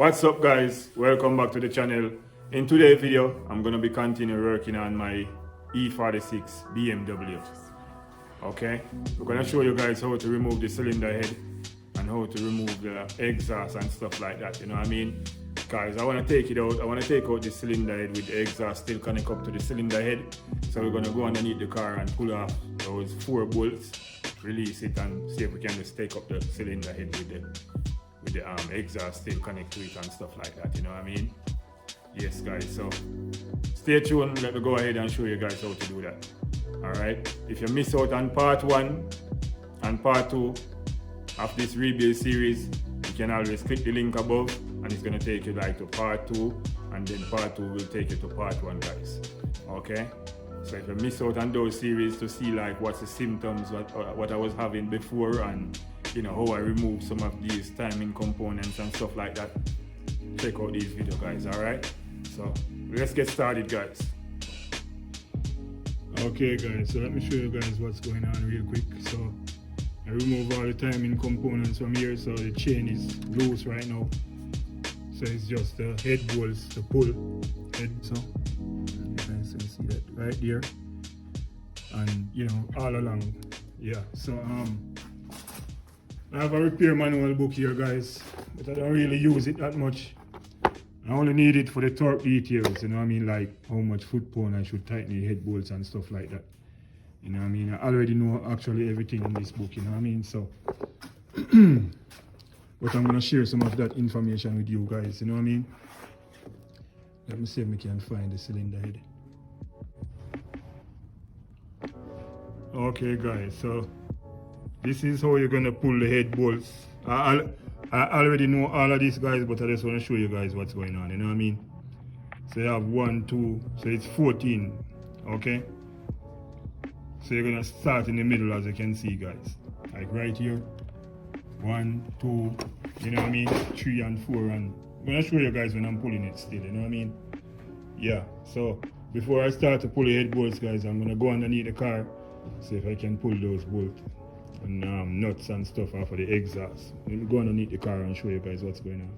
What's up guys, welcome back to the channel. In today's video I'm going to be continuing working on my E46 Bmw. Okay, we're going to show you guys how to remove the cylinder head and how to remove the exhaust and stuff like that, you know what I mean? Guys, I want to take it out, I want to take out the cylinder head with the exhaust still connect up to the cylinder head. So we're going to go underneath the car and pull off those 4 bolts, release it and see if we can just take up the cylinder head with the exhaust still connect to it and stuff like that, you know what I mean? Yes guys, so stay tuned, let me go ahead and show you guys how to do that. Alright, if you miss out on part 1 and part 2 of this rebuild series, you can always click the link above and it's going to take you like to part 2, and then part 2 will take you to part 1 guys. Okay, so if you miss out on those series to see like what's the symptoms, what I was having before, and you know how I remove some of these timing components and stuff like that, check out these videos guys. Alright, so let's get started guys. Okay guys, so let me show you guys what's going on real quick. So I remove all the timing components from here, so the chain is loose right now. So it's just the head bolts to pull head, so you guys can see that right there, and you know all along. Yeah, so I have a repair manual book here guys, but I don't really use it that much. I only need it for the torque details, you know what I mean, like how much foot pound I should tighten the head bolts and stuff like that. You know what I mean, I already know actually everything in this book, you know what I mean, so but I'm going to share some of that information with you guys, you know what I mean. Let me see if we can find the cylinder head. Okay guys, so this is how you're going to pull the head bolts. I already know all of this guys, but I just want to show you guys what's going on, you know what I mean. So you have 1, 2, so it's 14, okay. So you're going to start in the middle, as you can see guys, like right here. 1, 2, you know what I mean, 3 and 4, and I'm going to show you guys when I'm pulling it still, you know what I mean. Yeah, so before I start to pull the head bolts guys, I'm going to go underneath the car, see if I can pull those bolts and nuts and stuff off of the exhaust. Let me go underneath the car and show you guys what's going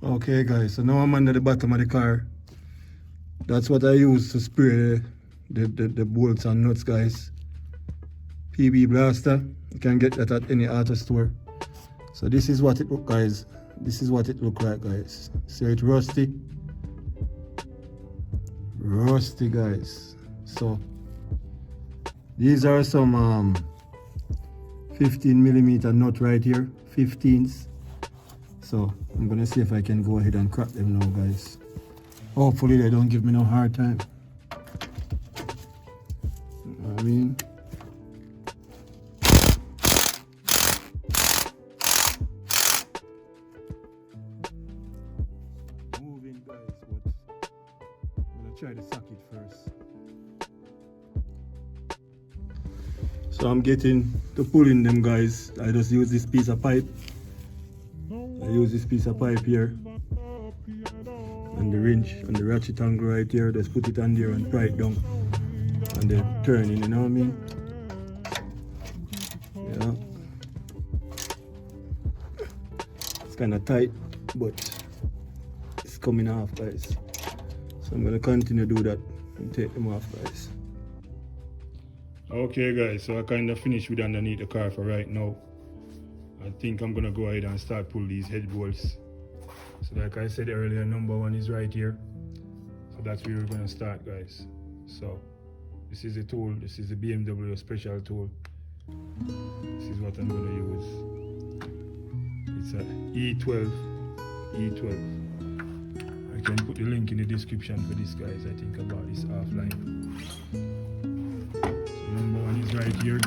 on. Okay guys, so now I'm under the bottom of the car. That's what I use to spray the bolts and nuts guys. PB blaster, you can get that at any auto store. So this is what it look guys, this is what it look like guys. So it's rusty guys. So these are some 15mm nut right here, 15s. So I'm gonna see if I can go ahead and crack them now guys. Hopefully they don't give me no hard time. You know what I mean? Moving guys, but I'm gonna try to suck it first. So I'm getting to pulling them guys. I just use this piece of pipe. I use this piece of pipe here and the wrench and the ratchet angle right here. Just put it on there and pry it down and then turn it, you know what I mean? Yeah. It's kind of tight, but it's coming off guys. So I'm gonna continue to do that and take them off guys. Okay guys, so I kind of finished with underneath the car for right now. I think I'm gonna go ahead and start pull these head bolts. So like I said earlier, number 1 is right here. So that's where we're gonna start guys. So this is the tool, this is the BMW special tool. This is what I'm gonna use. It's a E12. I can put the link in the description for this guys. I think about this offline. Number 1 is right here.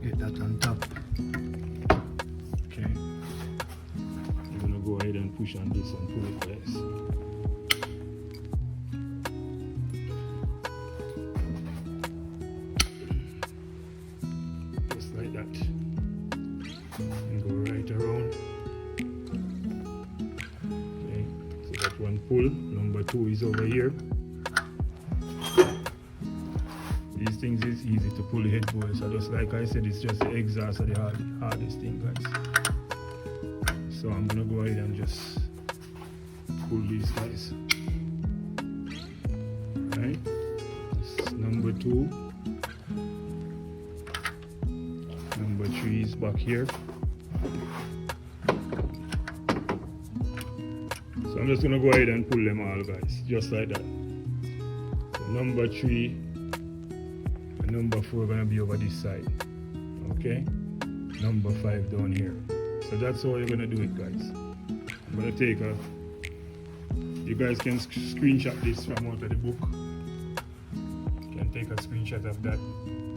Get that on top. Okay. I'm gonna go ahead and push on this and pull it guys. Just like that. And go right around. Okay. So that's 1 pull. Number 2 is over here. These things is easy to pull the head bolt. So just like I said, it's just the exhaust of the hardest thing, guys. So I'm gonna go ahead and just pull these guys. Right, that's number 2. Number 3 is back here. So I'm just gonna go ahead and pull them all, guys, just like that. So number 3 and number 4 are gonna be over this side. Okay, number 5 down here. So that's how you're gonna do it, guys. I'm gonna take a, you guys can screenshot this from out of the book. You can take a screenshot of that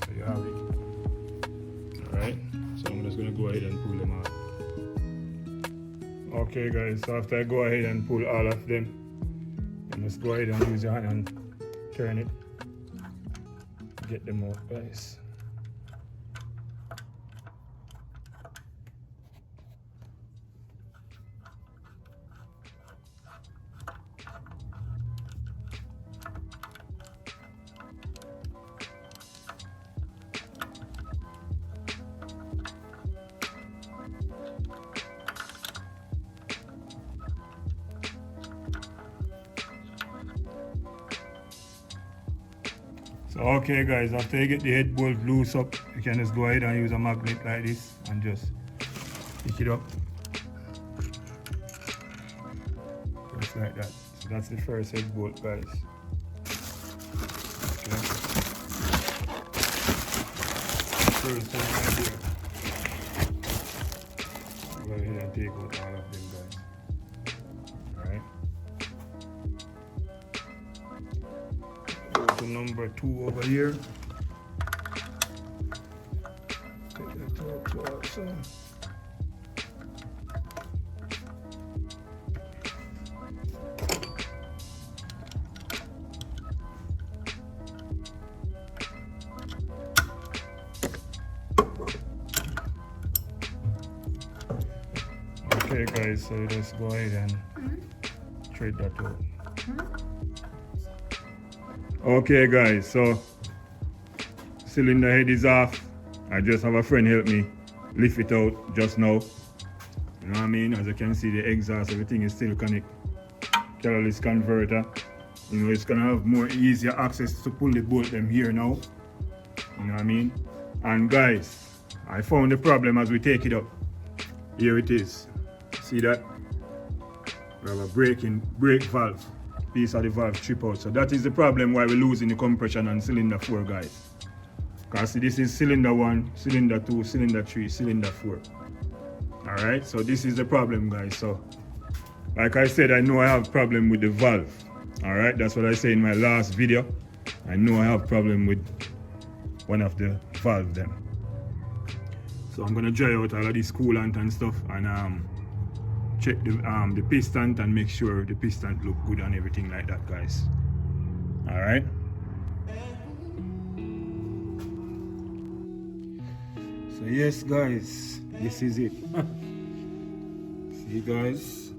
so you have it. Alright, so I'm just gonna go ahead and pull them out. Okay guys, so after I go ahead and pull all of them, and just go ahead and use your hand and turn it, get them out, guys. So okay guys, after you get the head bolt loose up, you can just go ahead and use a magnet like this and just pick it up. Just like that. So that's the first head bolt, guys. Okay. First one right here. Go ahead and take out all of them, guys. Alright. Number 2 over here. Take that top to outside. Okay guys, so just go ahead and thread that out. Okay guys, so cylinder head is off. I just have a friend help me lift it out just now. You know what I mean? As you can see, the exhaust, everything is still connected. Catalyst converter. You know, it's gonna have more easier access to pull the bolt them here now. You know what I mean? And guys, I found the problem as we take it up. Here it is. See that? We have a brake valve. Piece of the valve chip out. So that is the problem why we're losing the compression on cylinder 4, guys. Because see, this is cylinder 1, cylinder 2, cylinder 3, cylinder 4. Alright, so this is the problem, guys. So like I said, I know I have problem with the valve. Alright, that's what I said in my last video. I know I have problem with one of the valve them. So I'm gonna dry out all of this coolant and stuff and check the piston and make sure the piston look good and everything like that, guys. All right. So yes guys, this is it. See guys,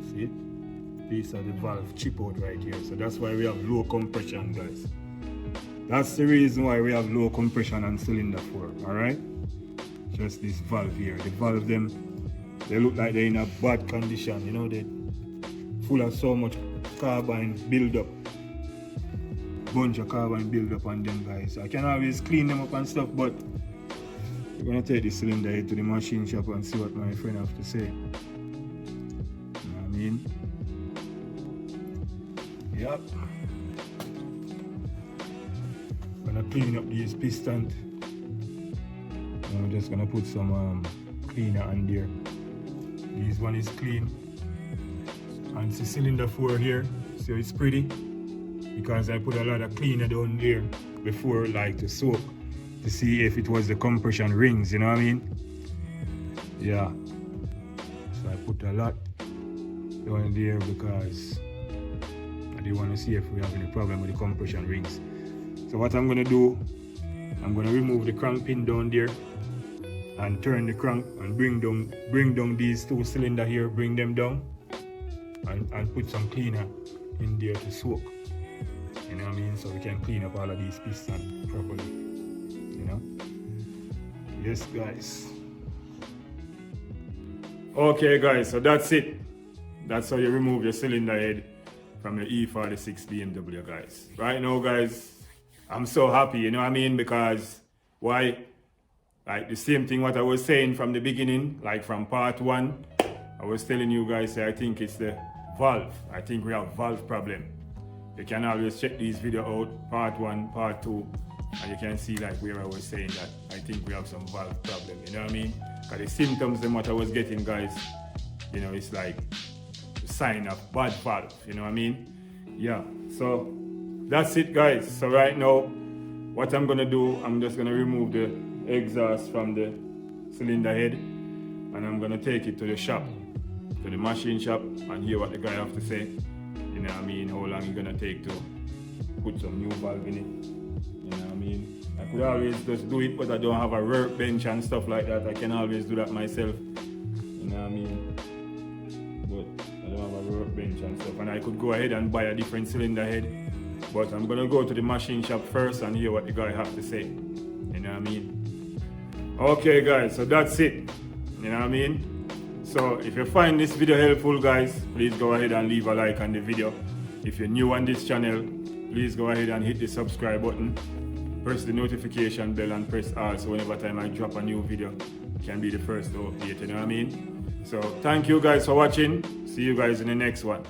see it? Piece of the valve chip out right here. So that's why we have low compression, guys. That's the reason why we have low compression on cylinder 4. All right, just this valve here. The valve them, they look like they're in a bad condition, you know, they're full of so much carbon build-up. Bunch of carbon build-up on them, guys. I can always clean them up and stuff, but we're gonna take the cylinder head to the machine shop and see what my friend have to say. You know what I mean? Yep. Gonna clean up these pistons. I'm just gonna put some cleaner on there. This one is clean, and the cylinder 4 here, so it's pretty because I put a lot of cleaner down there before, like to soak, to see if it was the compression rings, you know what I mean? Yeah, so I put a lot down there because I didn't want to see if we have any problem with the compression rings. So what I'm gonna do, I'm gonna remove the crank pin down there and turn the crank and bring down these 2 cylinders here, bring them down and put some cleaner in there to soak. You know what I mean? So we can clean up all of these pistons properly. You know? Yes, guys. Okay, guys, so that's it. That's how you remove your cylinder head from your E46 BMW, guys. Right now, guys, I'm so happy, you know what I mean? Because, why? Like the same thing what I was saying from the beginning, like from part 1, I was telling you guys, I think it's the valve. I think we have valve problem. You can always check these video out, part 1, part 2, and you can see like where I was saying that I think we have some valve problem, you know what I mean? Because the symptoms and what I was getting, guys, you know, it's like a sign of bad valve, you know what I mean? Yeah, so that's it, guys. So right now, what I'm gonna do, I'm just gonna remove the exhaust from the cylinder head, and I'm gonna take it to the shop, to the machine shop, and hear what the guy have to say. You know what I mean? How long it's gonna take to put some new valve in it. You know what I mean? I could always just do it, but I don't have a workbench and stuff like that. I can always do that myself. You know what I mean? But I don't have a workbench and stuff. And I could go ahead and buy a different cylinder head. But I'm gonna go to the machine shop first and hear what the guy have to say. You know what I mean? Okay, guys, so that's it. You know what I mean? So if you find this video helpful, guys, please go ahead and leave a like on the video. If you're new on this channel, please go ahead and hit the subscribe button, press the notification bell, and press all, so whenever time I drop a new video, you can be the first to update, you know what I mean? So thank you guys for watching. See you guys in the next one.